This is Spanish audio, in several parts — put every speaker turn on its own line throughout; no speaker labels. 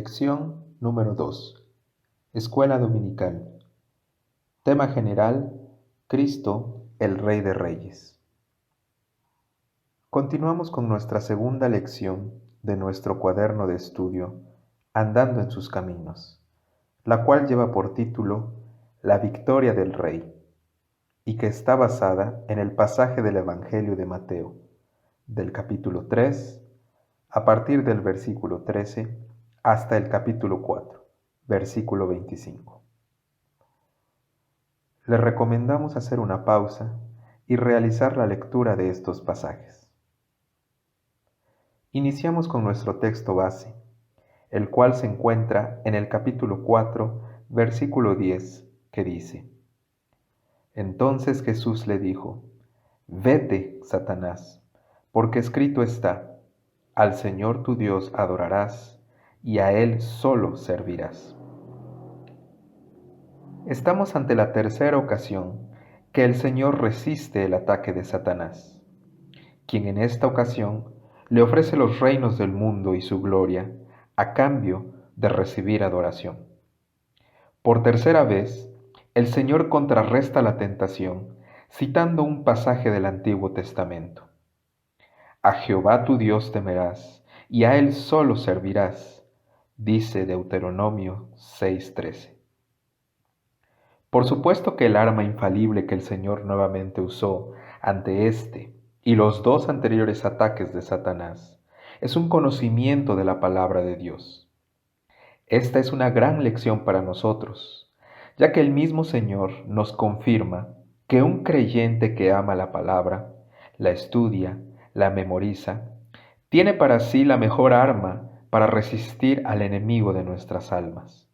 Lección número 2. Escuela Dominical. Tema general: Cristo, el Rey de Reyes. Continuamos con nuestra segunda lección de nuestro cuaderno de estudio, Andando en sus caminos, la cual lleva por título La victoria del Rey, y que está basada en el pasaje del Evangelio de Mateo, del capítulo 3, a partir del versículo 13, hasta el capítulo 4, versículo 25. Le recomendamos hacer una pausa y realizar la lectura de estos pasajes. Iniciamos con nuestro texto base, el cual se encuentra en el capítulo 4, versículo 10, que dice: Entonces Jesús le dijo: Vete, Satanás, porque escrito está: Al Señor tu Dios adorarás, y a Él solo servirás. Estamos ante la tercera ocasión que el Señor resiste el ataque de Satanás, quien en esta ocasión le ofrece los reinos del mundo y su gloria a cambio de recibir adoración. Por tercera vez, el Señor contrarresta la tentación citando un pasaje del Antiguo Testamento. A Jehová tu Dios temerás, y a Él solo servirás, dice Deuteronomio 6:13. Por supuesto que el arma infalible que el Señor nuevamente usó ante este y los dos anteriores ataques de Satanás es un conocimiento de la palabra de Dios. Esta es una gran lección para nosotros, ya que el mismo Señor nos confirma que un creyente que ama la palabra, la estudia, la memoriza, tiene para sí la mejor arma para resistir al enemigo de nuestras almas.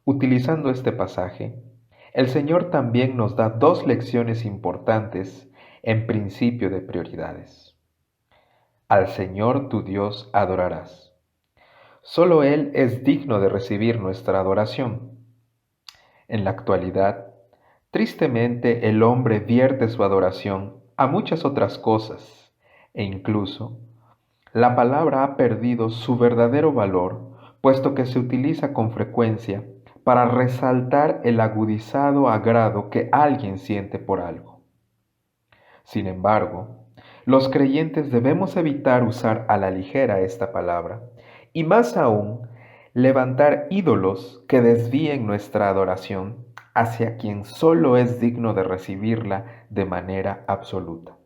Utilizando este pasaje, el Señor también nos da dos lecciones importantes en principio de prioridades. Al Señor tu Dios adorarás. Solo Él es digno de recibir nuestra adoración. En la actualidad, tristemente el hombre vierte su adoración a muchas otras cosas e incluso la palabra ha perdido su verdadero valor, puesto que se utiliza con frecuencia para resaltar el agudizado agrado que alguien siente por algo. Sin embargo, los creyentes debemos evitar usar a la ligera esta palabra y más aún levantar ídolos que desvíen nuestra adoración hacia quien solo es digno de recibirla de manera absoluta.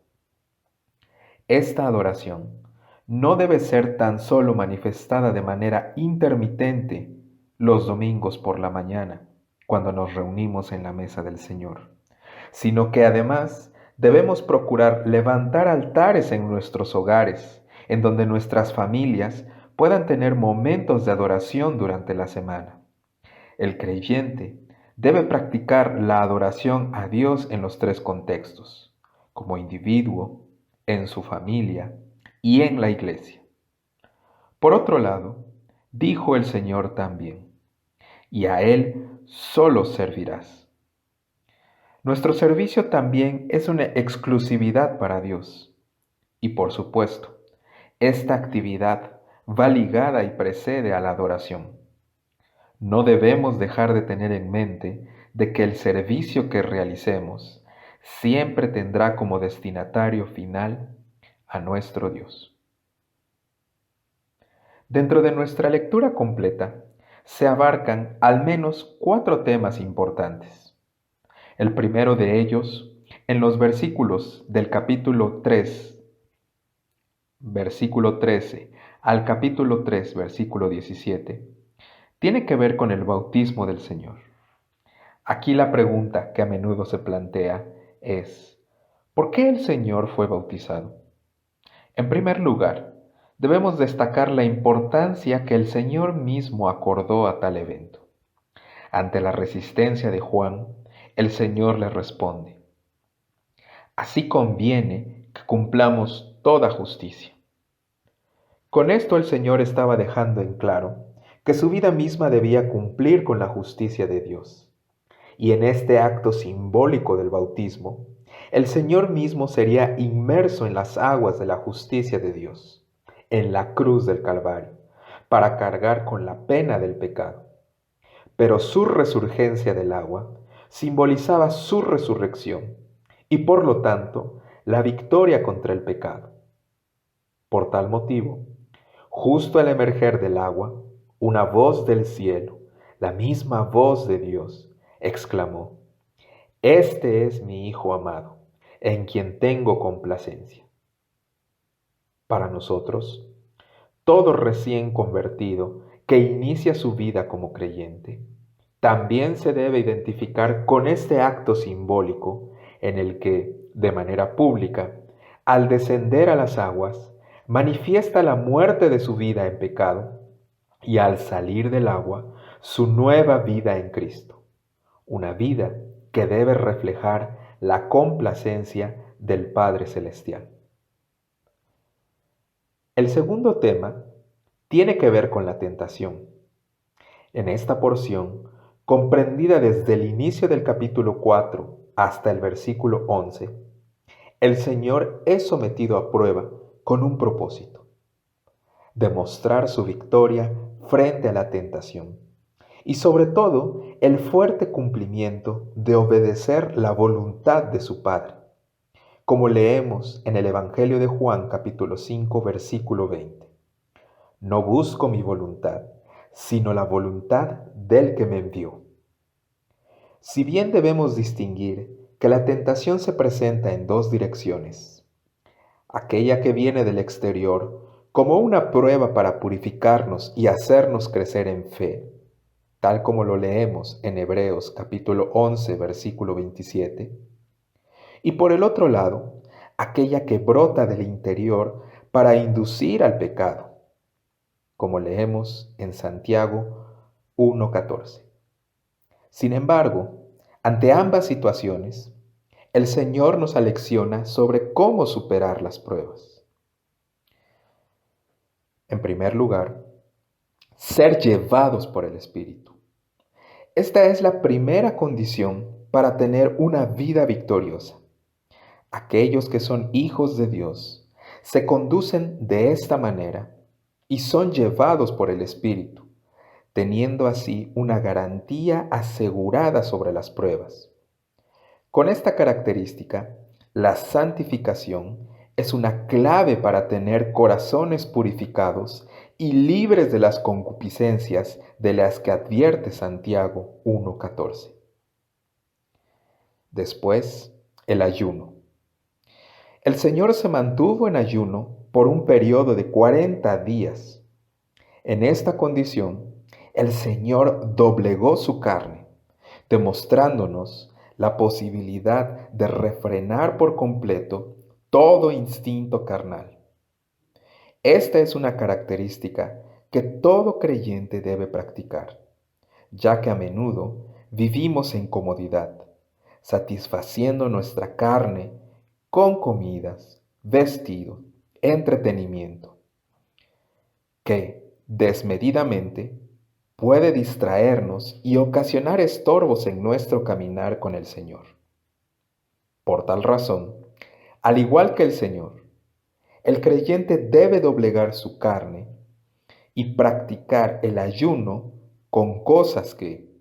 Esta adoración no debe ser tan solo manifestada de manera intermitente los domingos por la mañana, cuando nos reunimos en la mesa del Señor, sino que además debemos procurar levantar altares en nuestros hogares, en donde nuestras familias puedan tener momentos de adoración durante la semana. El creyente debe practicar la adoración a Dios en los tres contextos: como individuo, en su familia y en la iglesia. Por otro lado, dijo el Señor también: y a Él solo servirás. Nuestro servicio también es una exclusividad para Dios. Y por supuesto, esta actividad va ligada y precede a la adoración. No debemos dejar de tener en mente de que el servicio que realicemos siempre tendrá como destinatario final a nuestro Dios. Dentro de nuestra lectura completa se abarcan al menos 4 temas importantes. El primero de ellos, en los versículos del capítulo 3, versículo 13, al capítulo 3, versículo 17, tiene que ver con el bautismo del Señor. Aquí la pregunta que a menudo se plantea es: ¿por qué el Señor fue bautizado? En primer lugar, debemos destacar la importancia que el Señor mismo acordó a tal evento. Ante la resistencia de Juan, el Señor le responde: así conviene que cumplamos toda justicia. Con esto el Señor estaba dejando en claro que su vida misma debía cumplir con la justicia de Dios. Y en este acto simbólico del bautismo, el Señor mismo sería inmerso en las aguas de la justicia de Dios, en la cruz del Calvario, para cargar con la pena del pecado. Pero su resurgencia del agua simbolizaba su resurrección y por lo tanto la victoria contra el pecado. Por tal motivo, justo al emerger del agua, una voz del cielo, la misma voz de Dios, exclamó: Este es mi Hijo amado, en quien tengo complacencia. Para nosotros, todo recién convertido que inicia su vida como creyente, también se debe identificar con este acto simbólico en el que, de manera pública, al descender a las aguas, manifiesta la muerte de su vida en pecado y al salir del agua, su nueva vida en Cristo, una vida que debe reflejar la complacencia del Padre Celestial. El segundo tema tiene que ver con la tentación. En esta porción, comprendida desde el inicio del capítulo 4 hasta el versículo 11, el Señor es sometido a prueba con un propósito: demostrar su victoria frente a la tentación y sobre todo el fuerte cumplimiento de obedecer la voluntad de su Padre, como leemos en el Evangelio de Juan capítulo 5 versículo 20. No busco mi voluntad, sino la voluntad del que me envió. Si bien debemos distinguir que la tentación se presenta en dos direcciones, aquella que viene del exterior como una prueba para purificarnos y hacernos crecer en fe, tal como lo leemos en Hebreos capítulo 11 versículo 27, y por el otro lado, aquella que brota del interior para inducir al pecado, como leemos en Santiago 1:14. Sin embargo, ante ambas situaciones, el Señor nos alecciona sobre cómo superar las pruebas. En primer lugar, ser llevados por el Espíritu. Esta es la primera condición para tener una vida victoriosa. Aquellos que son hijos de Dios se conducen de esta manera y son llevados por el Espíritu, teniendo así una garantía asegurada sobre las pruebas. Con esta característica, la santificación es una clave para tener corazones purificados y libres de las concupiscencias de las que advierte Santiago 1:14. Después, el ayuno. El Señor se mantuvo en ayuno por un periodo de 40 días. En esta condición, el Señor doblegó su carne, demostrándonos la posibilidad de refrenar por completo todo instinto carnal. Esta es una característica que todo creyente debe practicar, ya que a menudo vivimos en comodidad, satisfaciendo nuestra carne con comidas, vestido, entretenimiento, que desmedidamente puede distraernos y ocasionar estorbos en nuestro caminar con el Señor. Por tal razón, al igual que el Señor, el creyente debe doblegar su carne y practicar el ayuno con cosas que,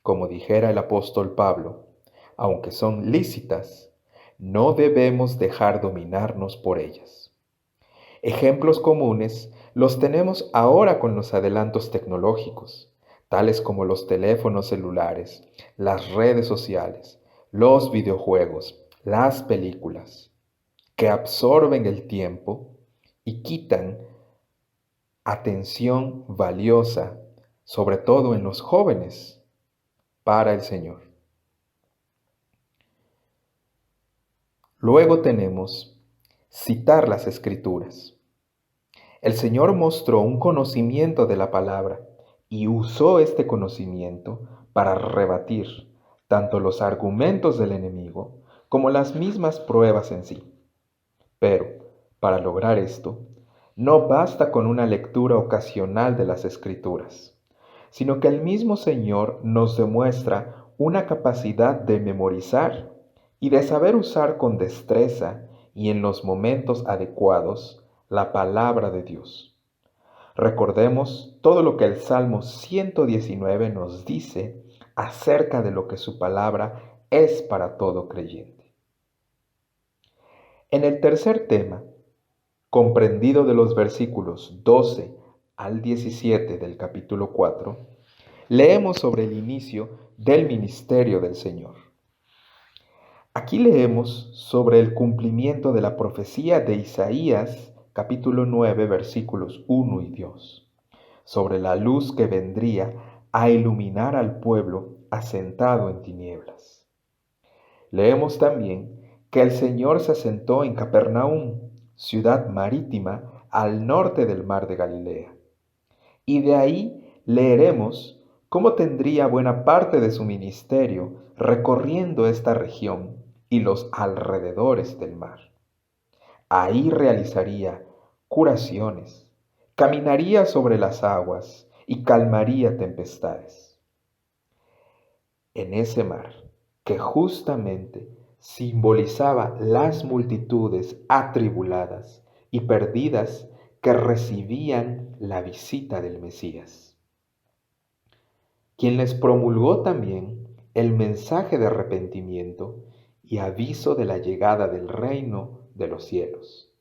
como dijera el apóstol Pablo, aunque son lícitas, no debemos dejar dominarnos por ellas. Ejemplos comunes los tenemos ahora con los adelantos tecnológicos, tales como los teléfonos celulares, las redes sociales, los videojuegos, las películas, que absorben el tiempo y quitan atención valiosa, sobre todo en los jóvenes, para el Señor. Luego tenemos citar las Escrituras. El Señor mostró un conocimiento de la palabra y usó este conocimiento para rebatir tanto los argumentos del enemigo como las mismas pruebas en sí. Pero, para lograr esto, no basta con una lectura ocasional de las Escrituras, sino que el mismo Señor nos demuestra una capacidad de memorizar y de saber usar con destreza y en los momentos adecuados la palabra de Dios. Recordemos todo lo que el Salmo 119 nos dice acerca de lo que su palabra es para todo creyente. En el tercer tema, comprendido de los versículos 12 al 17 del capítulo 4, leemos sobre el inicio del ministerio del Señor. Aquí leemos sobre el cumplimiento de la profecía de Isaías, capítulo 9, versículos 1 y 2, sobre la luz que vendría a iluminar al pueblo asentado en tinieblas. Leemos también que el Señor se asentó en Capernaum, ciudad marítima al norte del mar de Galilea. Y de ahí leeremos cómo tendría buena parte de su ministerio recorriendo esta región y los alrededores del mar. Ahí realizaría curaciones, caminaría sobre las aguas y calmaría tempestades. En ese mar, que justamente simbolizaba las multitudes atribuladas y perdidas que recibían la visita del Mesías, quien les promulgó también el mensaje de arrepentimiento y aviso de la llegada del reino de los cielos.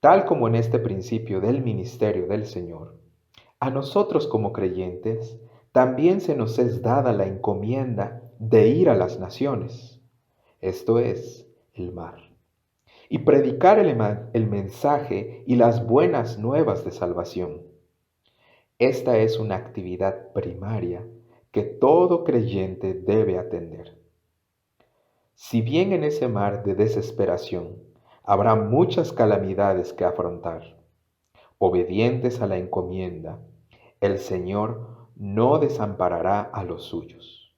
Tal como en este principio del ministerio del Señor, a nosotros como creyentes también se nos es dada la encomienda de ir a las naciones, esto es, el mar, y predicar el mensaje y las buenas nuevas de salvación. Esta es una actividad primaria que todo creyente debe atender. Si bien en ese mar de desesperación habrá muchas calamidades que afrontar, obedientes a la encomienda, el Señor no desamparará a los suyos.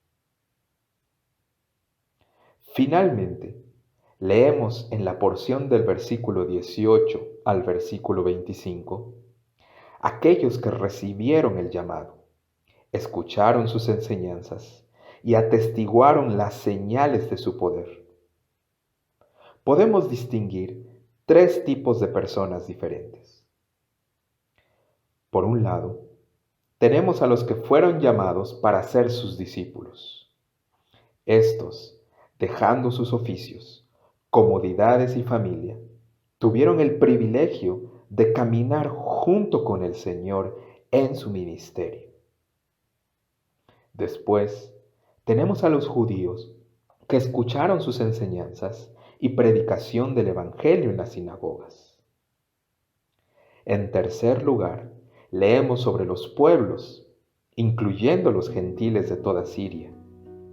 Finalmente, leemos en la porción del versículo 18 al versículo 25, aquellos que recibieron el llamado, escucharon sus enseñanzas y atestiguaron las señales de su poder. Podemos distinguir tres tipos de personas diferentes. Por un lado, tenemos a los que fueron llamados para ser sus discípulos. Estos, dejando sus oficios, comodidades y familia, tuvieron el privilegio de caminar junto con el Señor en su ministerio. Después, tenemos a los judíos que escucharon sus enseñanzas y predicación del Evangelio en las sinagogas. En tercer lugar, leemos sobre los pueblos, incluyendo los gentiles de toda Siria,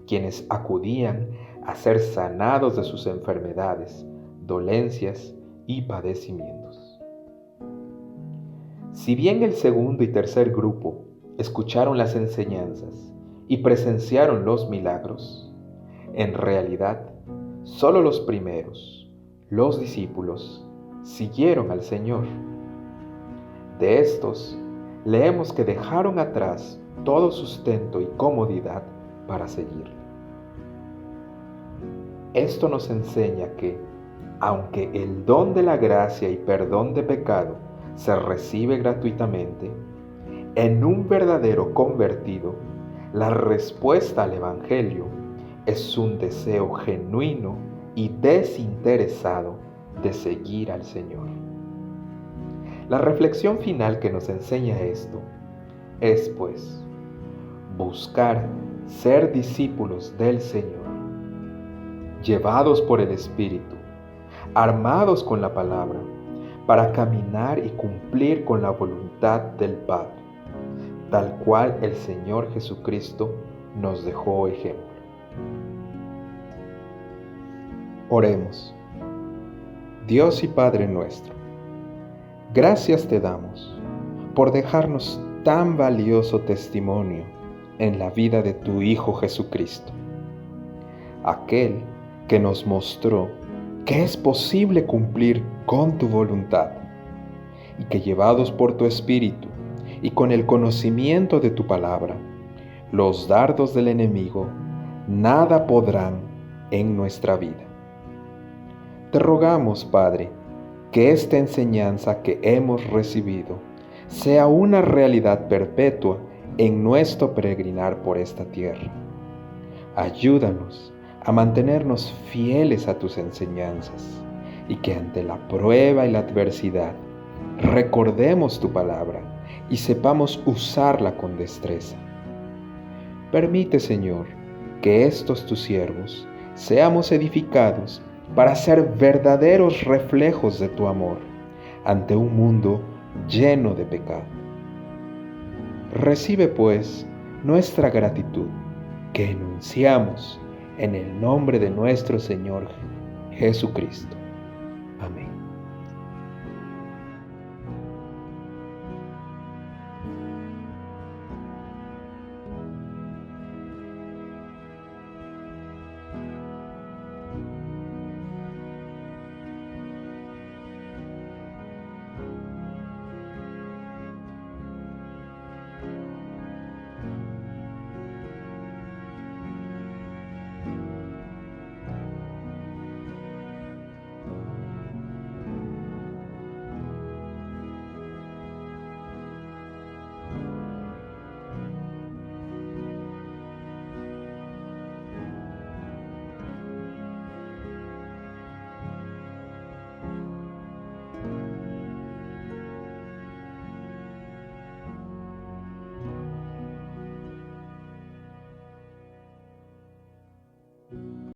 quienes acudían a ser sanados de sus enfermedades, dolencias y padecimientos. Si bien el segundo y tercer grupo escucharon las enseñanzas y presenciaron los milagros, en realidad, solo los primeros, los discípulos, siguieron al Señor. De estos, leemos que dejaron atrás todo sustento y comodidad para seguirle. Esto nos enseña que, aunque el don de la gracia y perdón de pecado se recibe gratuitamente, en un verdadero convertido, la respuesta al Evangelio es un deseo genuino y desinteresado de seguir al Señor. La reflexión final que nos enseña esto es, pues, buscar ser discípulos del Señor, llevados por el Espíritu, armados con la palabra, para caminar y cumplir con la voluntad del Padre, tal cual el Señor Jesucristo nos dejó ejemplo. Oremos. Dios y Padre nuestro, gracias te damos por dejarnos tan valioso testimonio en la vida de tu Hijo Jesucristo, aquel que nos mostró que es posible cumplir con tu voluntad y que llevados por tu Espíritu y con el conocimiento de tu palabra, los dardos del enemigo nada podrán en nuestra vida. Te rogamos, Padre, que esta enseñanza que hemos recibido sea una realidad perpetua en nuestro peregrinar por esta tierra. Ayúdanos a mantenernos fieles a tus enseñanzas y que ante la prueba y la adversidad recordemos tu palabra y sepamos usarla con destreza. Permite, Señor, que estos tus siervos seamos edificados para ser verdaderos reflejos de tu amor ante un mundo lleno de pecado. Recibe, pues, nuestra gratitud que enunciamos en el nombre de nuestro Señor Jesucristo.